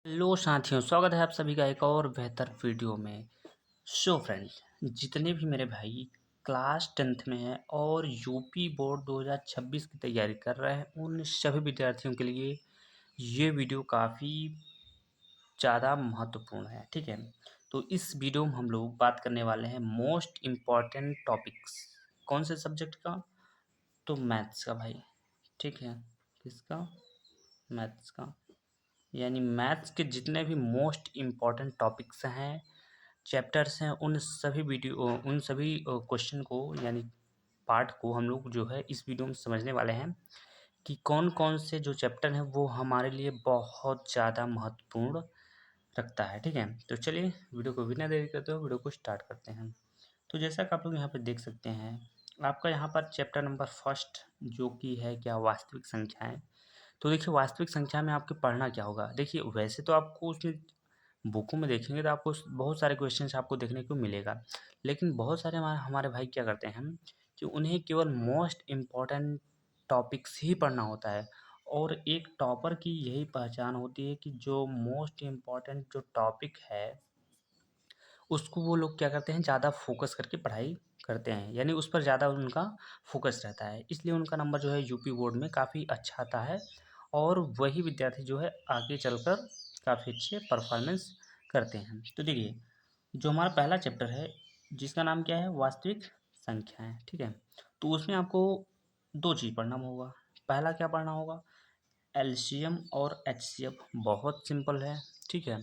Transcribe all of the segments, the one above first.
Hello साथियों, स्वागत है आप सभी का एक और बेहतर वीडियो में। सो फ्रेंड्स, जितने भी मेरे भाई क्लास 10th में हैं और यूपी बोर्ड 2026 की तैयारी कर रहे हैं, उन सभी विद्यार्थियों के लिए ये वीडियो काफ़ी ज़्यादा महत्वपूर्ण है। ठीक है, तो इस वीडियो में हम लोग बात करने वाले हैं मोस्ट इम्पॉर्टेंट टॉपिक्स। कौन से सब्जेक्ट का? तो मैथ्स का भाई। ठीक है, किसका? मैथ्स का। यानी मैथ्स के जितने भी मोस्ट इम्पॉर्टेंट टॉपिक्स हैं, चैप्टर्स हैं, उन सभी क्वेश्चन को यानी पार्ट को हम लोग जो है इस वीडियो में समझने वाले हैं कि कौन कौन से जो चैप्टर हैं वो हमारे लिए बहुत ज़्यादा महत्वपूर्ण रखता है। ठीक है, तो चलिए वीडियो को बिना देरी करते हुए वीडियो को स्टार्ट करते हैं। तो जैसा कि आप लोग यहाँ पे देख सकते हैं, आपका यहाँ पर चैप्टर नंबर फर्स्ट जो कि है क्या, वास्तविक संख्याएं। तो देखिए, वास्तविक संख्या में आपके पढ़ना क्या होगा। देखिए, वैसे तो आपको उसमें बुकों में देखेंगे तो आपको बहुत सारे क्वेश्चंस आपको देखने को मिलेगा, लेकिन बहुत सारे हमारे हमारे भाई क्या करते हैं कि उन्हें केवल मोस्ट इम्पॉर्टेंट टॉपिक्स ही पढ़ना होता है। और एक टॉपर की यही पहचान होती है कि जो मोस्ट इम्पॉर्टेंट जो टॉपिक है उसको वो लोग क्या करते हैं, ज़्यादा फोकस करके पढ़ाई करते हैं, यानी उस पर ज़्यादा उनका फोकस रहता है, इसलिए उनका नंबर जो है यूपी बोर्ड में काफ़ी अच्छा आता है। और वही विद्यार्थी जो है आगे चलकर काफ़ी अच्छे परफॉर्मेंस करते हैं। तो देखिए, जो हमारा पहला चैप्टर है जिसका नाम क्या है, वास्तविक संख्याएं। ठीक है, तो उसमें आपको दो चीज़ पढ़ना होगा। पहला क्या पढ़ना होगा, एलसीएम और एचसीएफ। बहुत सिंपल है। ठीक है,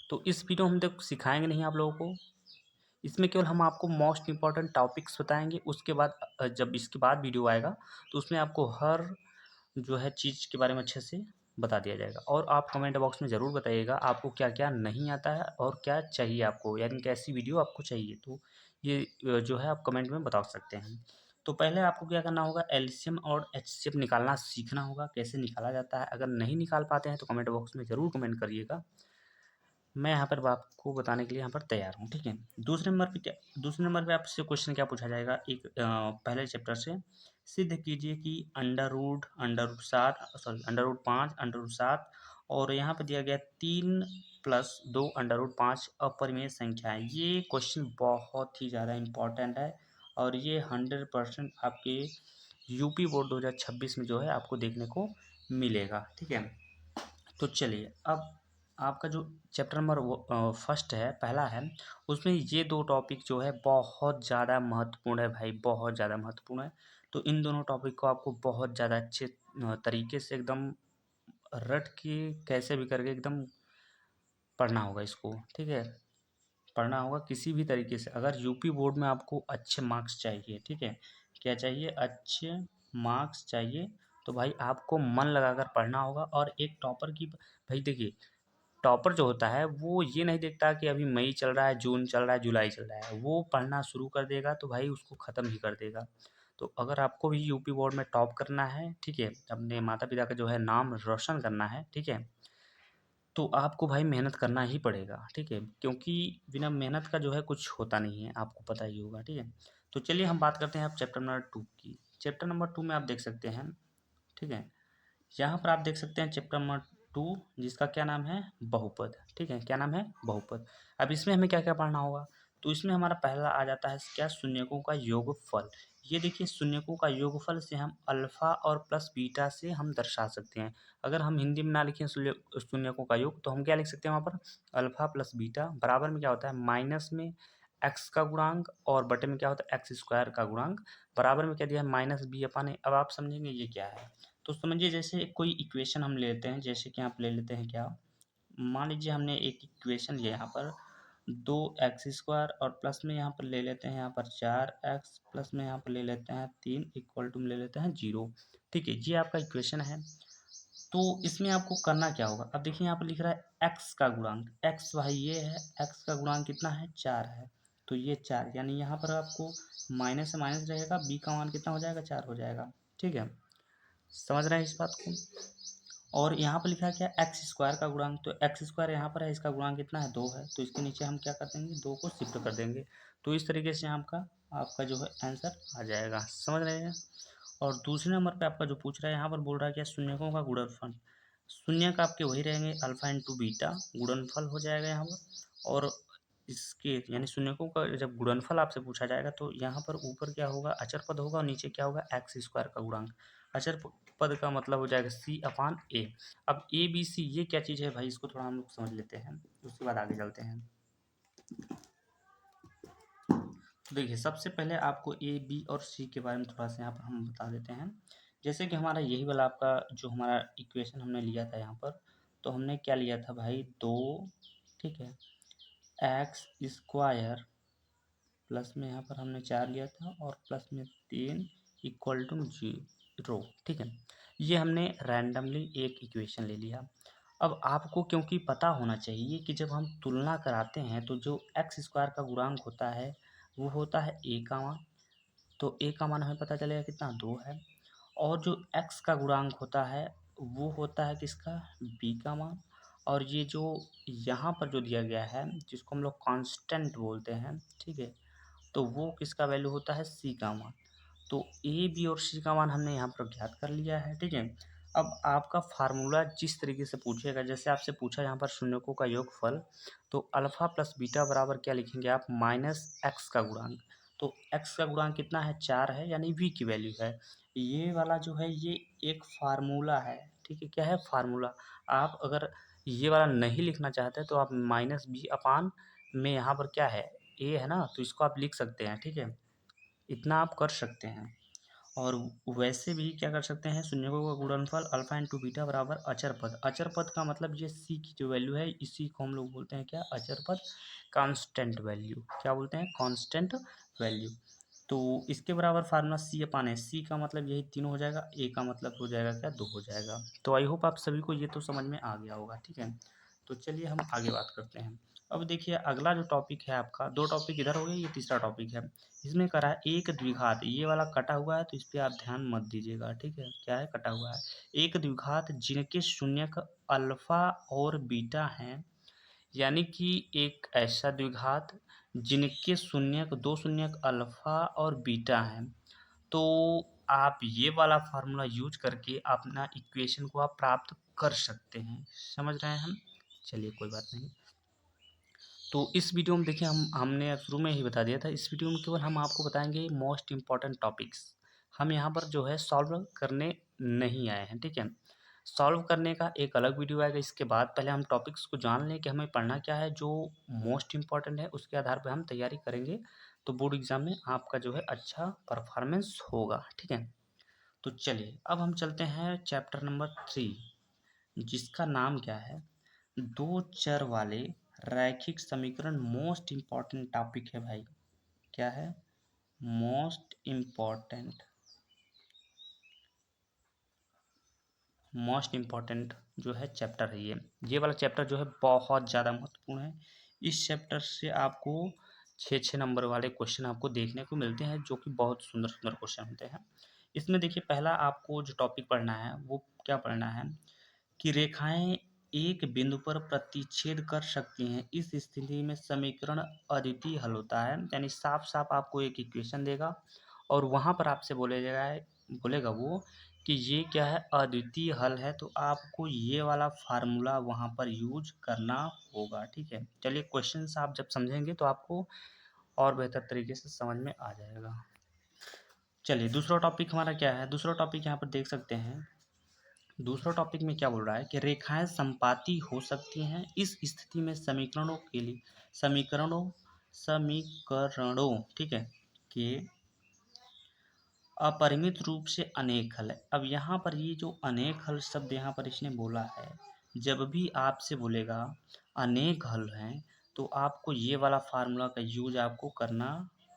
तो इस वीडियो में हम तक सिखाएंगे नहीं आप लोगों को, इसमें केवल हम आपको मोस्ट इम्पॉर्टेंट टॉपिक्स बताएंगे। उसके बाद जब इसके बाद वीडियो आएगा तो उसमें आपको हर जो है चीज़ के बारे में अच्छे से बता दिया जाएगा। और आप कमेंट बॉक्स में ज़रूर बताइएगा आपको क्या क्या नहीं आता है और क्या चाहिए आपको, यानी कैसी वीडियो आपको चाहिए। तो ये जो है आप कमेंट में बता सकते हैं। तो पहले आपको क्या करना होगा, एलसीएम और एचसीएफ निकालना सीखना होगा, कैसे निकाला जाता है। अगर नहीं निकाल पाते हैं तो कमेंट बॉक्स में ज़रूर कमेंट करिएगा, मैं यहाँ पर आपको बताने के लिए यहाँ पर तैयार हूँ। ठीक है, दूसरे नंबर पे आपसे क्वेश्चन क्या पूछा जाएगा, एक पहले चैप्टर से सिद्ध कीजिए कि अंडर रूट 5 अंडर रूट 7 और यहाँ पर दिया गया 3+2 अंडर रूट 5 अपरिमेय संख्या है। ये क्वेश्चन बहुत ही ज़्यादा इम्पोर्टेंट है और ये 100% आपके यूपी बोर्ड 2026 में जो है आपको देखने को मिलेगा। ठीक है, तो चलिए अब आपका जो चैप्टर नंबर फर्स्ट है, पहला है, उसमें ये दो टॉपिक जो है बहुत ज़्यादा महत्वपूर्ण है भाई, बहुत ज़्यादा महत्वपूर्ण है। तो इन दोनों टॉपिक को आपको बहुत ज़्यादा अच्छे तरीके से एकदम रट के कैसे भी करके एकदम पढ़ना होगा इसको। ठीक है, पढ़ना होगा किसी भी तरीके से। अगर यूपी बोर्ड में आपको अच्छे मार्क्स चाहिए, ठीक है, क्या चाहिए, अच्छे मार्क्स चाहिए, तो भाई आपको मन लगाकर पढ़ना होगा। और एक टॉपर की भाई देखिए, टॉपर जो होता है वो ये नहीं देखता कि अभी मई चल रहा है, जून चल रहा है, जुलाई चल रहा है, वो पढ़ना शुरू कर देगा तो भाई उसको ख़त्म ही कर देगा। तो अगर आपको भी यूपी बोर्ड में टॉप करना है, ठीक है, अपने माता पिता का जो है नाम रोशन करना है, ठीक है, तो आपको भाई मेहनत करना ही पड़ेगा। ठीक है, क्योंकि बिना मेहनत का जो है कुछ होता नहीं है, आपको पता ही होगा। ठीक है, तो चलिए हम बात करते हैं अब चैप्टर नंबर 2 की। चैप्टर नंबर 2 में आप देख सकते हैं, ठीक है, यहाँ पर आप देख सकते हैं चैप्टर नंबर 2 जिसका क्या नाम है, बहुपद। ठीक है, क्या नाम है, बहुपद। अब इसमें हमें क्या क्या पढ़ना होगा, तो इसमें हमारा पहला आ जाता है क्या, शून्यकों का योगफल। ये देखिए, शून्यकों का योगफल से हम अल्फा और प्लस बीटा से हम दर्शा सकते हैं। अगर हम हिंदी में ना लिखें शून्यकों का योग, तो हम क्या लिख सकते हैं वहाँ पर, अल्फा प्लस बीटा बराबर में क्या होता है, माइनस में एक्स का गुणांक और बटे में क्या होता है, एक्स स्क्वायर का गुणांक, बराबर में क्या दिया है, माइनस बी अपन ए। अब आप समझेंगे ये क्या है। तो समझिए, जैसे कोई इक्वेशन हम ले लेते हैं, जैसे कि आप ले लेते हैं क्या, मान लीजिए हमने एक इक्वेशन लिया यहाँ पर 2x² और प्लस में यहाँ पर ले लेते हैं यहाँ पर 4x, प्लस में यहाँ पर ले लेते हैं 3 इक्वल टू में ले लेते हैं 0। ठीक है, ये आपका इक्वेशन है। तो इसमें आपको करना क्या होगा, अब देखिए यहाँ पर लिख रहा है x का गुणांक, x भाई ये है, x का गुणांक कितना है, 4 है। तो ये 4, यानी यहाँ पर आपको माइनस से माइनस रहेगा, b का मान कितना हो जाएगा, 4 हो जाएगा। ठीक है, समझ रहे हैं इस बात को। और यहाँ पर लिखा है क्या, एक्स स्क्वायर का गुणांक, तो एक्स स्क्वायर यहाँ पर है, इसका गुणांक कितना है, 2 है, तो इसके नीचे हम क्या कर देंगे, 2 को शिफ्ट कर देंगे। तो इस तरीके से आपका आपका जो है आंसर आ जाएगा, समझ रहे हैं। और दूसरे नंबर पे आपका जो पूछ रहा है, यहाँ पर बोल रहा है क्या, शून्यकों का गुणनफल। शून्यक आपके वही रहेंगे, अल्फा इंटू बीटा गुणनफल हो जाएगा यहाँ पर। और इसके यानी शून्यकों का जब गुणनफल आपसे पूछा जाएगा तो यहाँ पर ऊपर क्या होगा, अचर पद होगा, और नीचे क्या होगा, एक्स स्क्वायर का गुणांक। अचर पद का मतलब हो जाएगा सी अपान ए। अब ए बी सी ये क्या चीज़ है भाई, इसको थोड़ा हम लोग समझ लेते हैं, उसके बाद आगे चलते हैं। तो देखिए, सबसे पहले आपको ए बी और सी के बारे में थोड़ा सा यहाँ पर हम बता देते हैं। जैसे कि हमारा यही वाला आपका जो हमारा इक्वेशन हमने लिया था यहाँ पर, तो हमने क्या लिया था भाई, 2, ठीक है, एक्स स्क्वायर प्लस में यहाँ पर हमने 4 लिया था, और प्लस में 3 इक्वल टू 0, ठीक है। ये हमने रैंडमली एक इक्वेशन ले लिया। अब आपको क्योंकि पता होना चाहिए कि जब हम तुलना कराते हैं तो जो एक्स स्क्वायर का गुणांक होता है वो होता है ए का मान। तो ए का मान हमें पता चलेगा कितना, 2 है। और जो एक्स का गुणांक होता है वो होता है किसका, बी का मान। और ये जो यहाँ पर जो दिया गया है जिसको हम लोग कांस्टेंट बोलते हैं, ठीक है, तो वो किसका वैल्यू होता है, सी का मान। तो ए बी और सी का मान हमने यहाँ पर ज्ञात कर लिया है, ठीक है। अब आपका फार्मूला जिस तरीके से पूछेगा, जैसे आपसे पूछा यहाँ पर शून्यकों का योगफल, तो अल्फा प्लस बीटा बराबर क्या लिखेंगे आप, माइनस एक्स का गुणांक। तो एक्स का गुणांक कितना है, 4 है, यानी वी की वैल्यू है। ये वाला जो है ये एक फार्मूला है, ठीक है, क्या है, फार्मूला। आप अगर ये वाला नहीं लिखना चाहते तो आप माइनस बी अपान में यहाँ पर क्या है, ए है ना, तो इसको आप लिख सकते हैं, ठीक है, इतना आप कर सकते हैं। और वैसे भी क्या कर सकते हैं, शून्यकों का गुणनफल अल्फा इंटू बीटा बराबर अचर पद। अचर पद का मतलब ये सी की जो वैल्यू है इसी को हम लोग बोलते हैं क्या, अचर पद, कांस्टेंट वैल्यू। क्या बोलते हैं, कांस्टेंट वैल्यू। तो इसके बराबर फार्मूला सी अपान है, सी का मतलब यही तीनों हो जाएगा, ए का मतलब हो जाएगा क्या, 2 हो जाएगा। तो आई होप आप सभी को ये तो समझ में आ गया होगा, ठीक है। तो चलिए हम आगे बात करते हैं। अब देखिए अगला जो टॉपिक है आपका, 2 टॉपिक इधर हो गए, ये तीसरा टॉपिक है। इसमें करा है एक द्विघात, ये वाला कटा हुआ है तो इस पर आप ध्यान मत दीजिएगा, ठीक है, क्या है, कटा हुआ है। एक द्विघात जिनके शून्यक अल्फा और बीटा हैं, यानी कि एक ऐसा द्विघात जिनके शून्यक, दो शून्यक अल्फा और बीटा हैं, तो आप ये वाला फार्मूला यूज करके अपना इक्वेशन को आप प्राप्त कर सकते हैं। समझ रहे हैं हम, चलिए कोई बात नहीं। तो इस वीडियो में देखिए हमने शुरू में ही बता दिया था, इस वीडियो में केवल हम आपको बताएंगे मोस्ट इम्पॉर्टेंट टॉपिक्स। हम यहाँ पर जो है सॉल्व करने नहीं आए हैं, ठीक है। सॉल्व करने का एक अलग वीडियो आएगा इसके बाद। पहले हम टॉपिक्स को जान लें कि हमें पढ़ना क्या है, जो मोस्ट इम्पॉर्टेंट है उसके आधार पर हम तैयारी करेंगे, तो बोर्ड एग्जाम में आपका जो है अच्छा परफॉर्मेंस होगा, ठीक है। तो चलिए अब हम चलते हैं चैप्टर नंबर 3, जिसका नाम क्या है, दो चर वाले रैखिक समीकरण। मोस्ट इम्पॉर्टेंट टॉपिक है भाई, क्या है, मोस्ट इम्पॉर्टेंट जो है चैप्टर है ये वाला चैप्टर जो है बहुत ज़्यादा महत्वपूर्ण है। इस चैप्टर से आपको 6 नंबर वाले क्वेश्चन आपको देखने को मिलते हैं, जो कि बहुत सुंदर सुंदर क्वेश्चन होते हैं। इसमें देखिए पहला आपको जो टॉपिक पढ़ना है वो क्या पढ़ना है, कि रेखाएं एक बिंदु पर प्रतिच्छेद कर सकती हैं, इस स्थिति में समीकरण अद्वितीय हल होता है। यानी साफ साफ आपको एक इक्वेशन देगा और वहां पर आपसे बोलेगा वो कि ये क्या है, अद्वितीय हल है, तो आपको ये वाला फार्मूला वहां पर यूज करना होगा, ठीक है। चलिए क्वेश्चन आप जब समझेंगे तो आपको और बेहतर तरीके से समझ में आ जाएगा। चलिए दूसरा टॉपिक हमारा क्या है, दूसरा टॉपिक यहाँ पर देख सकते हैं। दूसरा टॉपिक में क्या बोल रहा है कि रेखाएं समपाती हो सकती हैं, इस स्थिति में समीकरणों ठीक है, के अपरिमित रूप से अनेक हल है। अब यहाँ पर ये जो अनेक हल शब्द यहाँ पर इसने बोला है, जब भी आपसे बोलेगा अनेक हल हैं तो आपको ये वाला फार्मूला का यूज आपको करना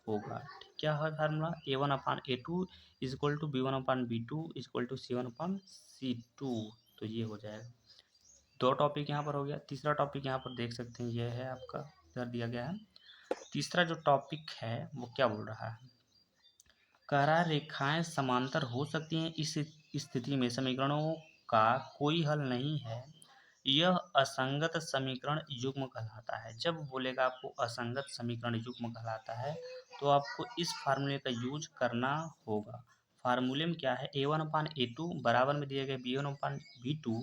होगा। ठीक, क्या है formula, a1/a2 is equal to b1/b2 is equal to c1/c2। तो ये हो जाएगा। दो टॉपिक यहाँ पर हो गया। तीसरा टॉपिक यहाँ पर देख सकते हैं, ये है आपका, इधर दिया गया है। तीसरा जो टॉपिक है वो क्या बोल रहा है, कह रहा है रेखाएं समांतर हो सकती हैं, इस स्थिति में समीकरणों का कोई हल नहीं है, यह असंगत समीकरण युग्म कहलाता है। जब बोलेगा आपको असंगत समीकरण युग्म कहलाता है तो आपको इस फार्मूले का यूज करना होगा। फार्मूले में क्या है, a1/a2 बराबर में दिया गया b1/b2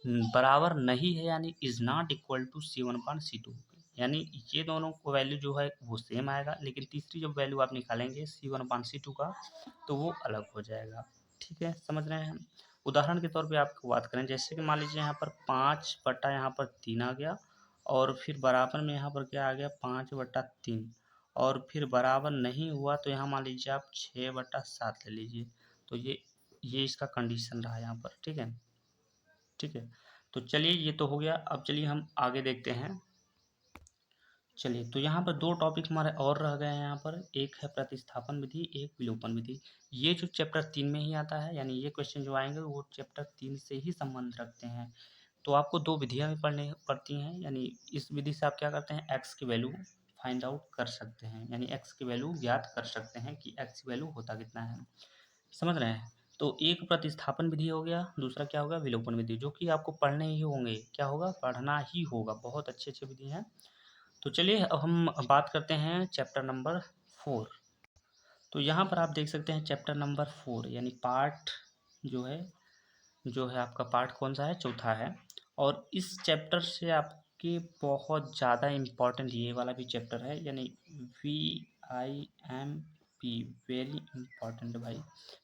बराबर नहीं है, यानी is not equal to C1/C2, यानी ये दोनों को वैल्यू जो है वो सेम आएगा, लेकिन तीसरी जो वैल्यू आप निकालेंगे C1/C2 का, तो वो अलग हो जाएगा। ठीक है, समझ रहे हैं हम। उदाहरण के तौर पे आपको बात करें, जैसे कि मान लीजिए यहाँ पर 5 बटा यहाँ पर 3 आ गया, और फिर बराबर में यहाँ पर क्या आ गया 5/3, और फिर बराबर नहीं हुआ तो यहाँ मान लीजिए आप 6/7 ले लीजिए। तो ये इसका कंडीशन रहा यहाँ पर। ठीक है, ठीक है। तो चलिए, ये तो हो गया। अब चलिए हम आगे देखते हैं। चलिए, तो यहाँ पर 2 टॉपिक हमारे और रह गए हैं यहाँ पर। एक है प्रतिस्थापन विधि, एक विलोपन विधि। ये जो चैप्टर 3 में ही आता है, यानी ये क्वेश्चन जो आएँगे वो चैप्टर 3 से ही संबंध रखते हैं। तो आपको 2 विधियाँ भी पढ़नी पड़ती हैं, यानी इस विधि से आप क्या करते हैं, x की वैल्यू फाइंड आउट कर सकते हैं, यानी x की वैल्यू ज्ञात कर सकते हैं कि x की वैल्यू होता कितना है। समझ रहे हैं? तो एक प्रतिस्थापन विधि हो गया, दूसरा क्या होगा, विलोपन विधि, जो कि आपको पढ़ने ही होंगे। क्या होगा, पढ़ना ही होगा। बहुत अच्छे-अच्छे विधि हैं। तो चलिए अब हम बात करते हैं चैप्टर नंबर 4। तो यहाँ पर आप देख सकते हैं चैप्टर नंबर 4, यानी पार्ट जो है आपका पार्ट कौन-सा है, चौथा है। और इस चैप्टर से आपके बहुत ज़्यादा इम्पोर्टेंट ये वाला भी चैप्टर है, यानी VIMP, वेरी इम्पोर्टेंट भाई,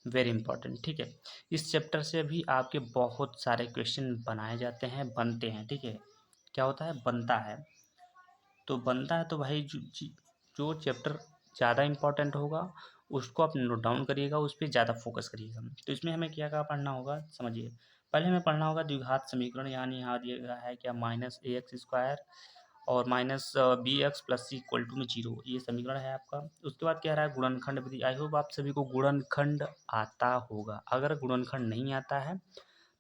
वेरी इम्पोर्टेंट। ठीक है, इस चैप्टर से भी आपके बहुत सारे क्वेश्चन बनाए जाते हैं, बनते हैं। ठीक है, क्या होता है, बनता है। तो बनता है तो भाई जो चैप्टर ज़्यादा इम्पोर्टेंट होगा उसको आप नोट डाउन करिएगा, उस पे ज़्यादा फोकस करिएगा। तो इसमें हमें क्या पढ़ना होगा, समझिए। पहले हमें पढ़ना होगा द्विघात समीकरण, यानी यहाँ दिया गया है क्या, -ax² और -bx + c = 0, ये समीकरण है आपका। उसके बाद क्या रहा है, गुणनखंड विधि। आई होप आप सभी को गुणनखंड आता होगा। अगर गुणनखंड नहीं आता है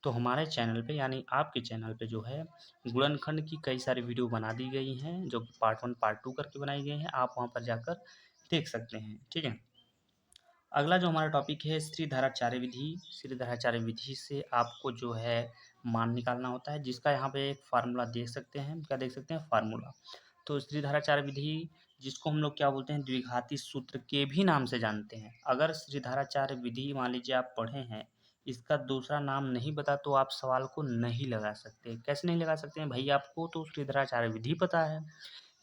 तो हमारे चैनल पे, यानी आपके चैनल पे जो है, गुणनखंड की कई सारी वीडियो बना दी गई हैं, जो कि पार्ट 1 पार्ट 2 करके बनाई गई हैं। आप वहाँ पर जाकर देख सकते हैं। ठीक है, अगला जो हमारा टॉपिक है, स्त्रीधाराचार्य विधि। स्त्रीधाराचार्य विधि से आपको जो है मान निकालना होता है, जिसका यहाँ पे एक फार्मूला देख सकते हैं। क्या देख सकते हैं, फार्मूला। तो स्त्रीधाराचार्य विधि, जिसको हम लोग क्या बोलते हैं, द्विघाती सूत्र के भी नाम से जानते हैं। अगर स्त्रीधाराचार्य विधि मान लीजिए आप पढ़े हैं, इसका दूसरा नाम नहीं पता तो आप सवाल को नहीं लगा सकते। कैसे नहीं लगा सकते हैं भाई, आपको तो स्त्रीधाराचार्य विधि पता है,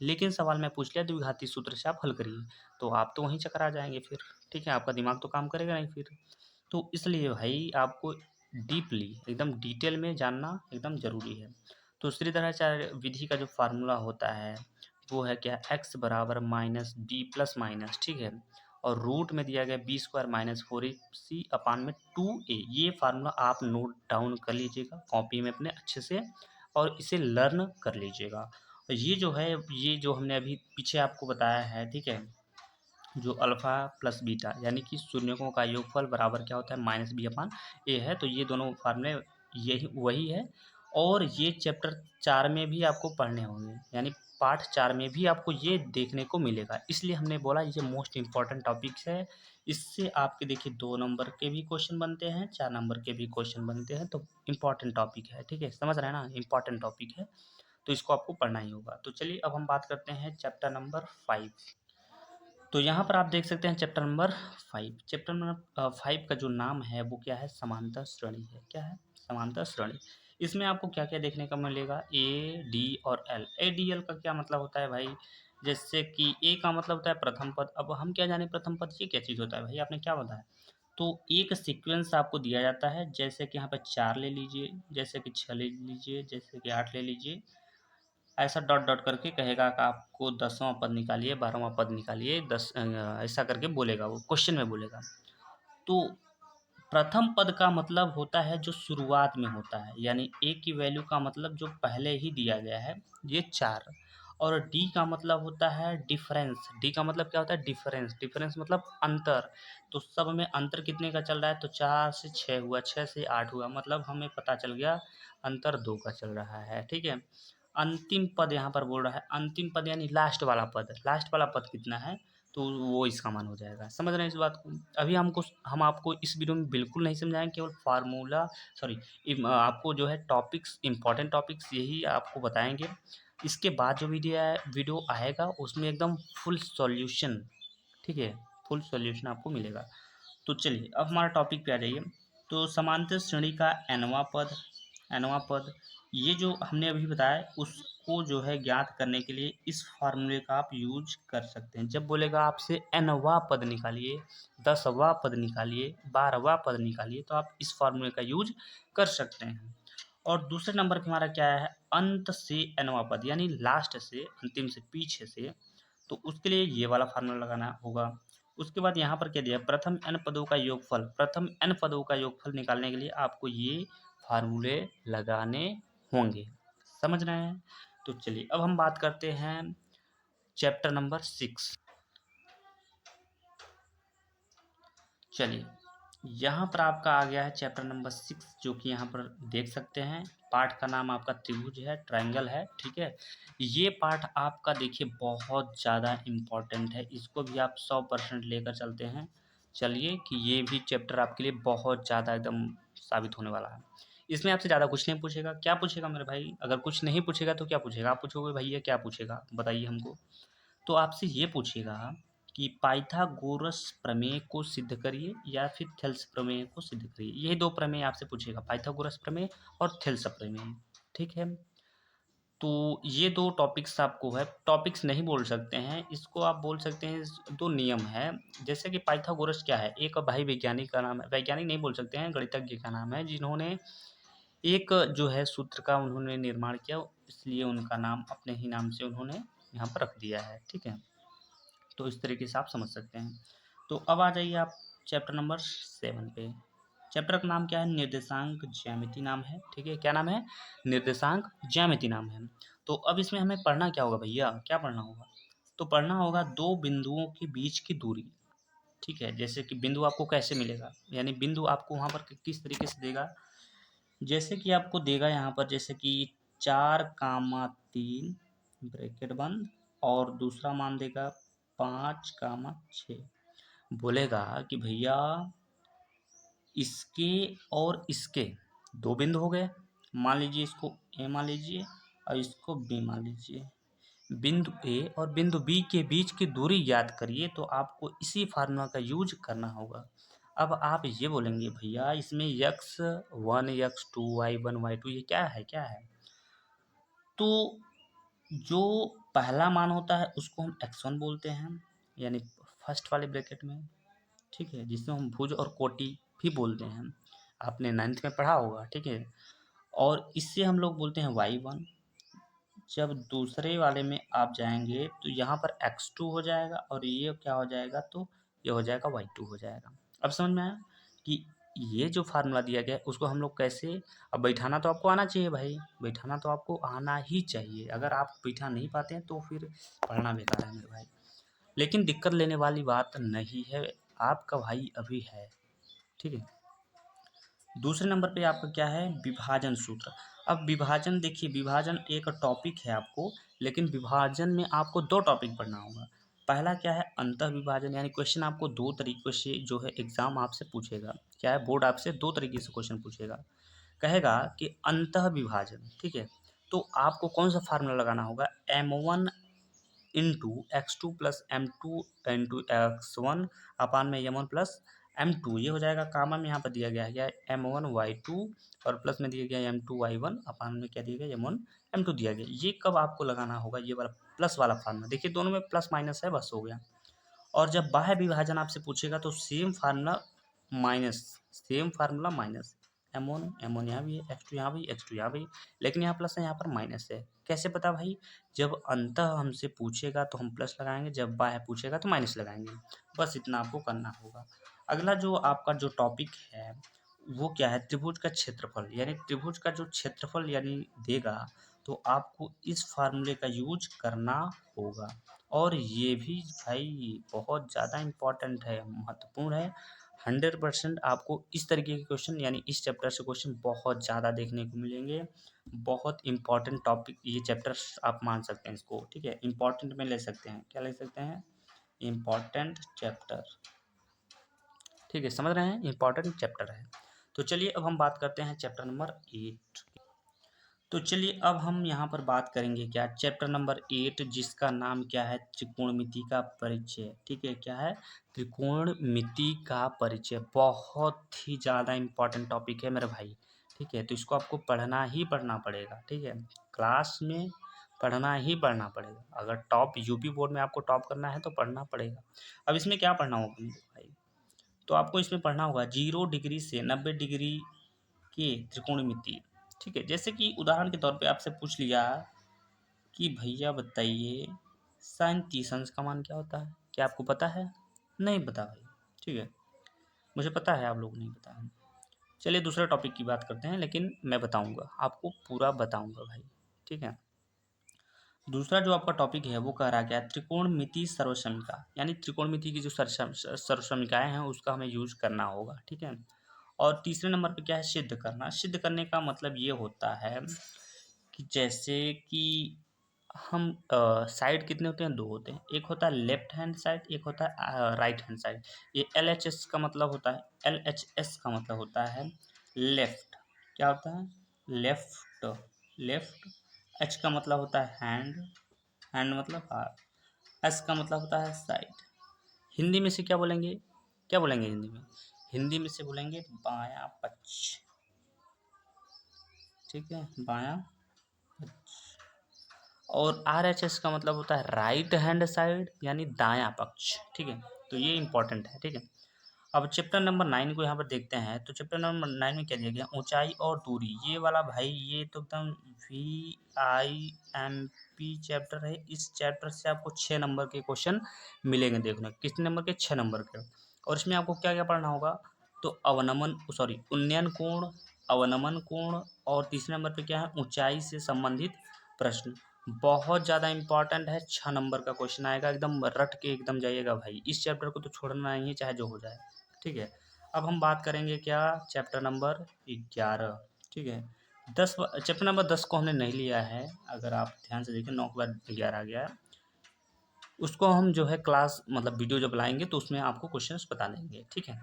लेकिन सवाल में पूछ लिया द्विघाती सूत्र से आप हल करिए, तो आप तो वहीं चक्कर आ जाएंगे फिर। ठीक है, आपका दिमाग तो काम करेगा नहीं फिर। तो इसलिए भाई आपको डीपली, एकदम डिटेल में जानना एकदम ज़रूरी है। तो स्त्रीधाराचार्य विधि का जो फार्मूला होता है वो है क्या, x बराबर -b + माइनस, ठीक है, और रूट में दिया गया b² - 4ac/2a। ये फार्मूला आप नोट डाउन कर लीजिएगा कॉपी में अपने अच्छे से, और इसे लर्न कर लीजिएगा। और ये जो है, ये जो हमने अभी पीछे आपको बताया है, ठीक है, जो अल्फ़ा प्लस बीटा, यानी कि शून्यकों का योगफल बराबर क्या होता है, -b/a है। तो ये दोनों फार्मूले यही वही है, और ये चैप्टर 4 में भी आपको पढ़ने होंगे, यानी पार्ट 4 में भी आपको ये देखने को मिलेगा। इसलिए हमने बोला ये मोस्ट इम्पॉर्टेंट टॉपिक्स है। इससे आपके देखिए 2 नंबर के भी क्वेश्चन बनते हैं, 4 नंबर के भी क्वेश्चन बनते हैं। तो इम्पॉर्टेंट टॉपिक है, ठीक है, समझ रहे हैं ना, इम्पॉर्टेंट टॉपिक है, तो इसको आपको पढ़ना ही होगा। तो चलिए अब हम बात करते हैं चैप्टर नंबर 5। तो यहाँ पर आप देख सकते हैं चैप्टर नंबर 5। चैप्टर नंबर 5 का जो नाम है वो क्या है, समांतर श्रेणी है। क्या है, समांतर श्रेणी। इसमें आपको क्या क्या देखने को मिलेगा, ए, डी और एल। ए, डी, एल का क्या मतलब होता है भाई, जैसे कि ए का मतलब होता है प्रथम पद। अब हम क्या जाने प्रथम पद ये क्या चीज़ होता है भाई, आपने क्या बताया। तो एक सीक्वेंस आपको दिया जाता है, जैसे कि यहाँ पर 4 ले लीजिए, जैसे कि 6 ले लीजिए, जैसे कि 8 ले लीजिए, ऐसा डॉट डॉट करके कहेगा कि आपको 10वां पद निकालिए, 12वां पद निकालिए, ऐसा करके बोलेगा, वो क्वेश्चन में बोलेगा। तो प्रथम पद का मतलब होता है जो शुरुआत में होता है, यानी ए की वैल्यू का मतलब जो पहले ही दिया गया है, ये 4। और डी का मतलब होता है डिफरेंस। डी का मतलब क्या होता है, डिफरेंस। डिफरेंस मतलब अंतर। तो सब में अंतर कितने का चल रहा है, तो 4 से 6 हुआ, 6 से 8 हुआ, मतलब हमें पता चल गया अंतर 2 का चल रहा है। ठीक है, अंतिम पद यहाँ पर बोल रहा है, अंतिम पद यानी लास्ट वाला पद, लास्ट वाला पद कितना है, तो वो इसका मान हो जाएगा। समझ रहे हैं इस बात को। अभी हम आपको इस वीडियो में बिल्कुल नहीं समझाएंगे, केवल फार्मूला, सॉरी, आपको जो है टॉपिक्स, इंपॉर्टेंट टॉपिक्स यही आपको बताएंगे। इसके बाद जो वीडियो आएगा उसमें एकदम फुल सॉल्यूशन, ठीक है, फुल सॉल्यूशन आपको मिलेगा। तो चलिए अब हमारा टॉपिक पे आ जाइए। तो समांतर श्रेणी का nवां पद, nवां पद, ये जो हमने अभी बताया उसको जो है ज्ञात करने के लिए इस फार्मूले का आप यूज कर सकते हैं। जब बोलेगा आपसे nवां पद निकालिए, 10वां पद निकालिए, 12वां पद निकालिए, तो आप इस फार्मूले का यूज कर सकते हैं। और दूसरे नंबर पे हमारा क्या है, अंत से nवां पद यानी लास्ट से, अंतिम से, पीछे से, तो उसके लिए ये वाला फार्मूला लगाना होगा। उसके बाद यहाँ पर क्या दिया, प्रथम n पदों का योगफल, प्रथम n पदों का योगफल निकालने के लिए आपको ये फार्मूले लगाने होंगे। समझ रहे हैं? तो चलिए अब हम बात करते हैं चैप्टर नंबर 6। चलिए यहाँ पर आपका आ गया है चैप्टर नंबर 6, जो कि यहाँ पर देख सकते हैं। पाठ का नाम आपका त्रिभुज है, ट्रायंगल है, ठीक है। ये पाठ आपका देखिए बहुत ज़्यादा इम्पोर्टेंट है, इसको भी आप 100% लेकर चलते हैं। चलिए कि ये भी चैप्टर आपके लिए बहुत ज़्यादा एकदम साबित होने वाला है। इसमें आपसे ज़्यादा कुछ नहीं पूछेगा। क्या पूछेगा मेरे भाई? अगर कुछ नहीं पूछेगा तो क्या पूछेगा? आप पूछोगे भैया क्या पूछेगा, बताइए हमको। तो आपसे ये पूछेगा कि पाइथागोरस प्रमेय को सिद्ध करिए या फिर थेल्स प्रमेय को सिद्ध करिए। यही दो प्रमेय आपसे पूछेगा, पाइथागोरस प्रमेय और थेल्स प्रमेय, ठीक है। तो ये दो टॉपिक्स आपको है, टॉपिक्स नहीं बोल सकते हैं इसको, आप बोल सकते हैं दो नियम है। जैसे कि पाइथागोरस क्या है, एक भाई वैज्ञानिक का नाम है, वैज्ञानिक नहीं बोल सकते हैं, गणितज्ञ का नाम है, जिन्होंने एक जो है सूत्र का उन्होंने निर्माण किया, इसलिए उनका नाम अपने ही नाम से उन्होंने यहाँ पर रख दिया है, ठीक है। तो इस तरीके से आप समझ सकते हैं। तो अब आ जाइए आप चैप्टर नंबर 7 पे। चैप्टर का नाम क्या है, निर्देशांक ज्यामिति नाम है, ठीक है। क्या नाम है, निर्देशांक ज्यामिति नाम है। तो अब इसमें हमें पढ़ना क्या होगा भैया, क्या पढ़ना होगा? तो पढ़ना होगा दो बिंदुओं के बीच की दूरी, ठीक है। जैसे कि बिंदु आपको कैसे मिलेगा, यानी बिंदु आपको वहाँ पर किस तरीके से देगा। जैसे कि आपको देगा यहाँ पर, जैसे कि 4, 3 ब्रैकेट बंद, और दूसरा मान देगा 5, 6। बोलेगा कि भैया इसके और इसके दो बिंदु हो गए, मान लीजिए इसको ए मान लीजिए और इसको बी मान लीजिए। बिंदु ए और बिंदु बी के बीच की दूरी ज्ञात करिए, तो आपको इसी फार्मूला का यूज करना होगा। अब आप ये बोलेंगे भैया इसमें x1 x2 y1 y2 ये क्या है? तो जो पहला मान होता है उसको हम x1 बोलते हैं, यानी फर्स्ट वाले ब्रैकेट में, ठीक है, जिसमें हम भुज और कोटि भी बोलते हैं, आपने 9th में पढ़ा होगा, ठीक है। और इससे हम लोग बोलते हैं y1। जब दूसरे वाले में आप जाएंगे तो यहाँ पर x2 हो जाएगा, और ये क्या हो जाएगा, तो ये हो जाएगा y2 हो जाएगा। अब समझ में आया कि ये जो फार्मूला दिया गया है उसको हम लोग कैसे, अब बैठाना तो आपको आना चाहिए भाई, बैठाना तो आपको आना ही चाहिए। अगर आप बैठा नहीं पाते हैं तो फिर पढ़ना बेकार है मेरे भाई। लेकिन दिक्कत लेने वाली बात नहीं है, आपका भाई अभी है, ठीक है। दूसरे नंबर पे आपका क्या है, विभाजन सूत्र। अब विभाजन देखिए, विभाजन एक टॉपिक है आपको, लेकिन विभाजन में आपको दो टॉपिक पढ़ना होगा। पहला क्या है, अंतः विभाजन, यानी क्वेश्चन आपको दो तरीकों से जो है एग्जाम आपसे पूछेगा। क्या है, बोर्ड आपसे दो तरीके से क्वेश्चन पूछेगा। कहेगा कि अंतः विभाजन, ठीक है। तो आपको कौन सा फार्मूला लगाना होगा, m1 into x2 plus m2 into x1 अपान में m1 प्लस m2, ये हो जाएगा। कामा में यहाँ पर दिया गया है क्या, m1 y2 और प्लस में दिया गया m2 y1 अपान में क्या दिया गया, m1 m2 दिया गया। ये कब आपको लगाना होगा, ये वाला प्लस वाला फार्मूला, देखिए दोनों में प्लस माइनस है, बस हो गया। और जब बाह्य विभाजन आपसे पूछेगा तो same formula minus, same formula minus, m1 यहाँ भी है, x2 यहाँ भी, x2 यहाँ भी, लेकिन यहाँ प्लस है, यहाँ पर माइनस है। कैसे पता भाई, जब अंतः हमसे पूछेगा तो हम प्लस लगाएंगे, जब बाह्य पूछेगा तो माइनस लगाएंगे। बस इतना आपको करना होगा। अगला जो आपका जो टॉपिक है वो क्या है, त्रिभुज का क्षेत्रफल, यानी त्रिभुज का जो क्षेत्रफल यानी देगा, तो आपको इस फार्मूले का यूज करना होगा। और ये भी भाई बहुत ज़्यादा इम्पोर्टेंट है, महत्वपूर्ण है। 100% आपको इस तरीके के क्वेश्चन, यानी इस चैप्टर से क्वेश्चन बहुत ज़्यादा देखने को मिलेंगे। बहुत इंपॉर्टेंट टॉपिक ये चैप्टर्स आप मान सकते हैं इसको, ठीक है। इंपॉर्टेंट में ले सकते हैं, क्या ले सकते हैं, इम्पॉर्टेंट चैप्टर, ठीक है, समझ रहे हैं, इंपॉर्टेंट चैप्टर है। तो चलिए अब हम बात करते हैं चैप्टर नंबर 8। तो चलिए अब हम यहाँ पर बात करेंगे क्या, चैप्टर नंबर 8, जिसका नाम क्या है, त्रिकोणमिति का परिचय, ठीक है। क्या है, त्रिकोणमिति का परिचय, बहुत ही ज़्यादा इम्पोर्टेंट टॉपिक है मेरे भाई। ठीक है, तो इसको आपको पढ़ना ही पढ़ना पड़ेगा। ठीक है, क्लास में पढ़ना ही पढ़ना पड़ेगा। अगर टॉप यूपी बोर्ड में आपको टॉप करना है तो पढ़ना पड़ेगा। अब इसमें क्या पढ़ना होगा भाई, तो आपको इसमें पढ़ना होगा 0 डिग्री से 90 डिग्री के त्रिकोणमिति। ठीक है, जैसे कि उदाहरण के तौर पे आपसे पूछ लिया कि भैया बताइए साइन 30 का मान क्या होता है, क्या आपको पता है? नहीं पता भाई। ठीक है, मुझे पता है, आप लोग नहीं पता है। चलिए दूसरे टॉपिक की बात करते हैं, लेकिन मैं बताऊंगा आपको, पूरा बताऊंगा भाई। ठीक है, दूसरा जो आपका टॉपिक है वो कह रहा क्या है, त्रिकोणमिति सर्वसमिका, यानी त्रिकोणमिति की जो सर्वसमिकाएं हैं उसका हमें यूज करना होगा। ठीक है, और तीसरे नंबर पे क्या है, सिद्ध करना। सिद्ध करने का मतलब ये होता है कि जैसे कि हम साइड कितने होते हैं, दो होते हैं, एक होता है लेफ्ट हैंड साइड, एक होता है राइट हैंड साइड। ये एल एच एस का मतलब होता है, एल एच एस का मतलब होता है लेफ्ट। क्या होता है? लेफ्ट। लेफ्ट। एच का मतलब होता है हैंड, हैंड मतलब हाथ। एस का मतलब होता है साइड। हिंदी में से क्या बोलेंगे, क्या बोलेंगे हिंदी में? हिंदी में से बोलेंगे बायां पक्ष। ठीक है, बायां पक्ष। और आर एच एस का मतलब होता है राइट हैंड साइड, यानी दायां पक्ष। ठीक है, तो ये इंपॉर्टेंट है। ठीक है, अब चैप्टर नंबर 9 को यहाँ पर देखते हैं, तो चैप्टर नंबर 9 में क्या दिया गया, ऊंचाई और दूरी। ये वाला भाई ये तो एकदम VIMP चैप्टर है। इस चैप्टर से आपको 6 नंबर के क्वेश्चन मिलेंगे देखने। कितने नंबर के? 6 नंबर के। और इसमें आपको क्या क्या पढ़ना होगा, तो अवनमन सॉरी उन्नयन कोण, अवनमन कोण, और तीसरे नंबर पे क्या है, ऊंचाई से संबंधित प्रश्न। बहुत ज़्यादा इंपॉर्टेंट है, 6 नंबर का क्वेश्चन आएगा, एकदम रट के एकदम जाइएगा भाई। इस चैप्टर को तो छोड़ना नहीं है, चाहे जो हो जाए। ठीक है, अब हम बात करेंगे क्या, चैप्टर नंबर 11। ठीक है, चैप्टर नंबर 10 को हमने नहीं लिया है, अगर आप ध्यान से देखें 9 के बाद 11 आ गया है। उसको हम जो है क्लास मतलब वीडियो जब लाएंगे तो उसमें आपको क्वेश्चंस बता देंगे। ठीक है,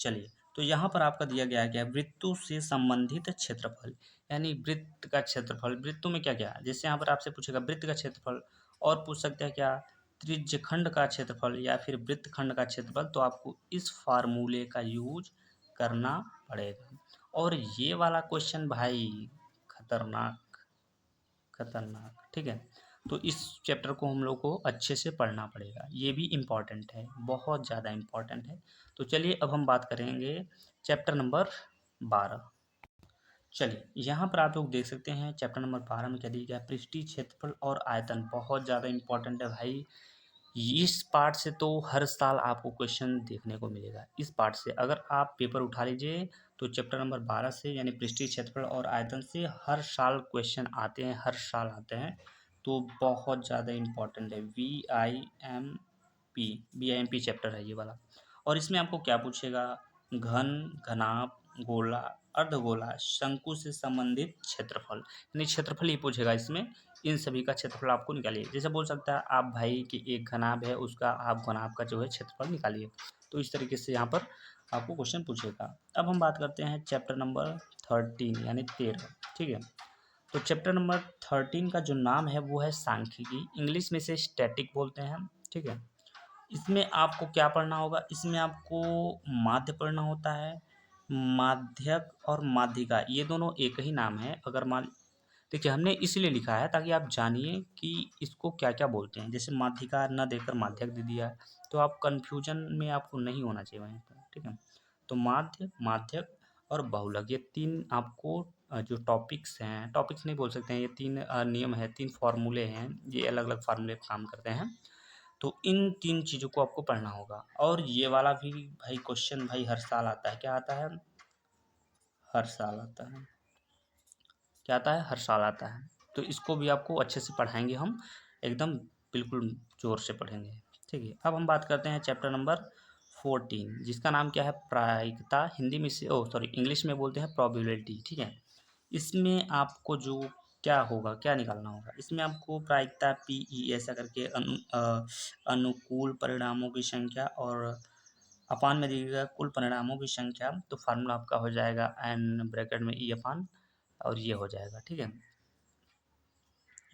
चलिए, तो यहाँ पर आपका दिया गया है क्या, वृत्तों से संबंधित क्षेत्रफल, यानी वृत्त का क्षेत्रफल। वृत्तों में क्या क्या है, जैसे यहाँ पर आपसे पूछेगा वृत्त का क्षेत्रफल, और पूछ सकते हैं क्या, त्रिज्यखंड का क्षेत्रफल या फिर वृत्तखंड का क्षेत्रफल। तो आपको इस फार्मूले का यूज करना पड़ेगा। और ये वाला क्वेश्चन भाई खतरनाक, खतरनाक। ठीक है, तो इस चैप्टर को हम लोग को अच्छे से पढ़ना पड़ेगा, ये भी इम्पॉर्टेंट है, बहुत ज़्यादा इम्पॉर्टेंट है। तो चलिए अब हम बात करेंगे चैप्टर नंबर 12। चलिए यहाँ पर आप लोग देख सकते हैं चैप्टर नंबर 12 में क्या दिया गया है, पृष्ठीय क्षेत्रफल और आयतन। बहुत ज़्यादा इम्पॉर्टेंट है भाई। इस पार्ट से तो हर साल आपको क्वेश्चन देखने को मिलेगा। इस पार्ट से अगर आप पेपर उठा लीजिए तो चैप्टर नंबर 12 से, यानी पृष्ठीय क्षेत्रफल और आयतन से हर साल क्वेश्चन आते हैं, हर साल आते हैं। तो बहुत ज़्यादा इम्पोर्टेंट है। VIMP चैप्टर है ये वाला। और इसमें आपको क्या पूछेगा, घन, घनाभ, गोला, अर्धगोला, शंकु से संबंधित क्षेत्रफल, यानी क्षेत्रफल ही पूछेगा इसमें। इन सभी का क्षेत्रफल आपको निकालिए। जैसे बोल सकता है आप भाई कि एक घनाभ है, उसका आप घनाभ का जो है क्षेत्रफल निकालिए। तो इस तरीके से यहाँ पर आपको क्वेश्चन पूछेगा। अब हम बात करते हैं चैप्टर नंबर 13 यानी 13। ठीक है, तो चैप्टर नंबर 13 का जो नाम है वो है सांख्यिकी, इंग्लिश में से स्टैटिक बोलते हैं। ठीक है, इसमें आपको क्या पढ़ना होगा, इसमें आपको माध्य पढ़ना होता है। माध्यक और माध्यिका ये दोनों एक ही नाम है। अगर मान देखिए, हमने इसलिए लिखा है ताकि आप जानिए कि इसको क्या क्या बोलते हैं। जैसे माध्यिका न देकर माध्यक दे दिया है, तो आप कन्फ्यूजन में आपको नहीं होना चाहिए वहीं पर। ठीक है, तो माध्य, माध्यक और बहुलक, ये 3 आपको जो टॉपिक्स हैं, टॉपिक्स नहीं बोल सकते हैं, ये 3 नियम है, 3 फार्मूले हैं, ये अलग अलग फार्मूले काम करते हैं। तो इन 3 चीज़ों को आपको पढ़ना होगा। और ये वाला भी भाई क्वेश्चन भाई हर साल आता है। क्या आता है? हर साल आता है। क्या आता है? हर साल आता है। तो इसको भी आपको अच्छे से पढ़ाएंगे हम, एकदम बिल्कुल ज़ोर से पढ़ेंगे। ठीक है, अब हम बात करते हैं चैप्टर नंबर 14, जिसका नाम क्या है, प्रायिकता। हिंदी में से सॉरी इंग्लिश में बोलते हैं प्रोबेबिलिटी। ठीक है, इसमें आपको जो क्या होगा, क्या निकालना होगा, इसमें आपको प्रायिकता PE ऐसा करके अनुकूल परिणामों की संख्या, और अपान में दिएगा कुल परिणामों की संख्या। तो फार्मूला आपका हो जाएगा n ब्रैकेट में E अपान, और ये हो जाएगा। ठीक है,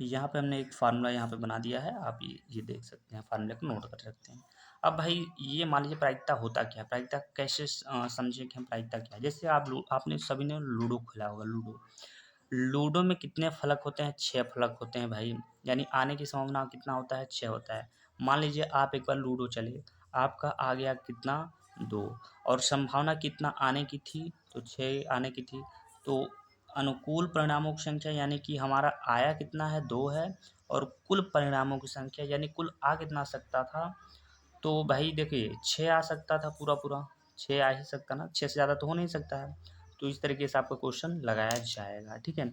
यहाँ पे हमने एक फार्मूला यहाँ पे बना दिया है, आप ये देख सकते हैं, फार्मूले को नोट कर सकते हैं। अब भाई ये मान लीजिए प्रायिकता होता क्या है, प्रायिकता कैसे समझें कि हम प्रायिकता क्या है। जैसे आपने सभी ने लूडो खेला होगा। लूडो लूडो में कितने फलक होते हैं, 6 फलक होते हैं भाई। यानी आने की संभावना कितना होता है, 6 होता है। मान लीजिए आप एक बार लूडो चले, आपका आ गया कितना, 2, और संभावना कितना आने की थी, तो 6 आने की थी। तो अनुकूल परिणामों की संख्या यानी कि हमारा आया कितना है, 2 है, और कुल परिणामों की संख्या यानी कुल आ कितना सकता था, तो भाई देखिए 6 आ सकता था, पूरा 6 आ ही सकता ना, 6 से ज़्यादा तो हो नहीं सकता है। तो इस तरीके से आपका क्वेश्चन लगाया जाएगा, ठीक है।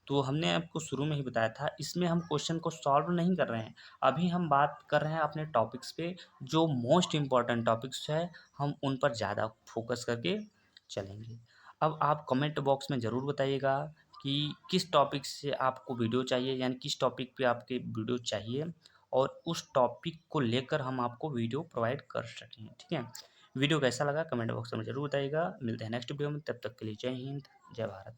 तो हमने आपको शुरू में ही बताया था, इसमें हम क्वेश्चन को सॉल्व नहीं कर रहे हैं, अभी हम बात कर रहे हैं अपने टॉपिक्स पे, जो मोस्ट इम्पॉर्टेंट टॉपिक्स है हम उन पर ज़्यादा फोकस करके चलेंगे। अब आप कमेंट बॉक्स में ज़रूर बताइएगा कि किस टॉपिक से आपको वीडियो चाहिए, यानी किस टॉपिक पे आपके वीडियो चाहिए, और उस टॉपिक को लेकर हम आपको वीडियो प्रोवाइड कर सकें, ठीक है। वीडियो कैसा लगा कमेंट बॉक्स में ज़रूर बताइएगा। मिलते हैं नेक्स्ट वीडियो में, तब तक के लिए जय हिंद, जय भारत।